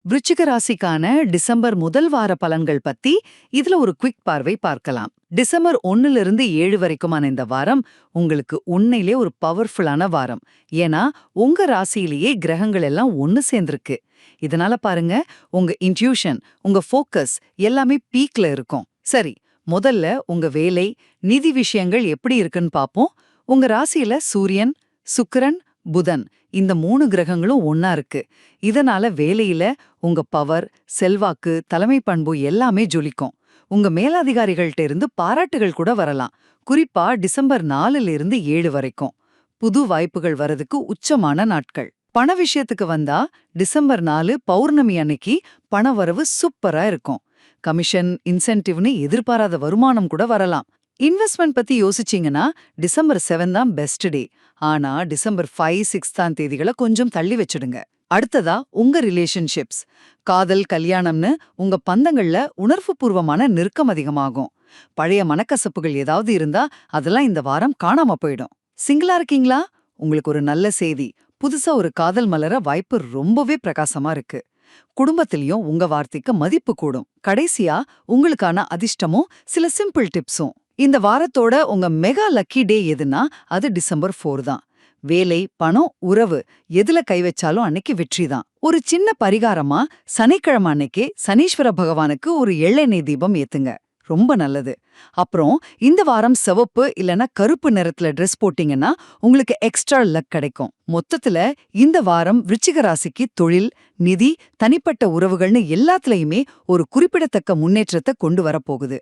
விருச்சிக ராசிக்கான டிசம்பர் முதல் வார பலன்கள் பத்தி இதுல ஒரு குவிக் பார்வை பார்க்கலாம். டிசம்பர் 1ல இருந்து 7 வரைக்குமான இந்த வாரம் உங்களுக்கு உண்மையிலே ஒரு பவர்ஃபுல்லான வாரம். ஏன்னா உங்க ராசியிலேயே கிரகங்கள் எல்லாம் ஒன்னு சேர்ந்திருக்கு. இதனால பாருங்க, உங்க இன்ட்யூஷன், உங்க ஃபோக்கஸ் எல்லாமே பீக்ல இருக்கும். சரி, முதல்ல உங்க வேலை, நிதி விஷயங்கள் எப்படி இருக்குன்னு பாப்போம். உங்க ராசியில சூரியன், சுக்கிரன், புதன் இந்த 3 கிரகங்களும் ஒன்னா இருக்கு. இதனால வேலையில உங்க பவர், செல்வாக்கு, தலைமை பண்பு எல்லாமே ஜொலிக்கும். உங்க மேலதிகாரிகள்ட்ட இருந்து பாராட்டுகள் கூட வரலாம். குறிப்பா டிசம்பர் 4ல இருந்து 7 வரைக்கும் புது வாய்ப்புகள் வரதுக்கு உச்சமான நாட்கள். பண விஷயத்துக்கு வந்தா டிசம்பர் 4 பௌர்ணமி அன்னைக்கு பண வரவு சூப்பரா இருக்கும். கமிஷன், இன்சென்டிவ்னு எதிர்பாராத வருமானம் கூட வரலாம். இன்வெஸ்ட்மெண்ட் பத்தி யோசிச்சீங்கன்னா டிசம்பர் 7 தான் பெஸ்ட் டே. ஆனா டிசம்பர் 5, 6 தேதிகளை கொஞ்சம் தள்ளி வச்சிடுங்க. அடுத்ததா உங்க ரிலேஷன்ஷிப்ஸ், காதல், கல்யாணம்னு உங்க பந்தங்கள்ல உணர்வுபூர்வமான நெருக்கம் அதிகமாகும். பழைய மனக்கசப்புகள் ஏதாவது இருந்தா அதெல்லாம் இந்த வாரம் காணாம போயிடும். சிங்கிளா இருக்கீங்களா? உங்களுக்கு ஒரு நல்ல செய்தி. புதுசா ஒரு காதல் மலர வாய்ப்பு ரொம்பவே பிரகாசமா இருக்கு. குடும்பத்திலயும் உங்க வார்த்தைக்கு மதிப்பு கூடும். கடைசியா உங்களுக்கான அதிர்ஷ்டமும் சில சிம்பிள் டிப்ஸும். இந்த வாரத்தோட உங்க மெகா லக்கி டே எதுனா அது டிசம்பர் 4 தான். வேலை, பணம், உறவு எதுல கை வச்சாலும் அன்னைக்கு வெற்றி தான். ஒரு சின்ன பரிகாரமா சனிக்கிழமை அன்னைக்கு சனீஸ்வர பகவானுக்கு ஒரு எள்ளெண்ணெய் தீபம் ஏத்துங்க. ரொம்ப நல்லது. அப்புறம் இந்த வாரம் சிவப்பு இல்லனா கருப்பு நிறத்துல ட்ரெஸ் போட்டீங்கன்னா உங்களுக்கு எக்ஸ்ட்ரா லக் கிடைக்கும். மொத்தத்துல இந்த வாரம் விருச்சிக ராசிக்கு தொழில், நிதி, தனிப்பட்ட உறவுகள்னு எல்லாத்துலயுமே ஒரு குறிப்பிடத்தக்க முன்னேற்றத்தை கொண்டு வரப்போகுது.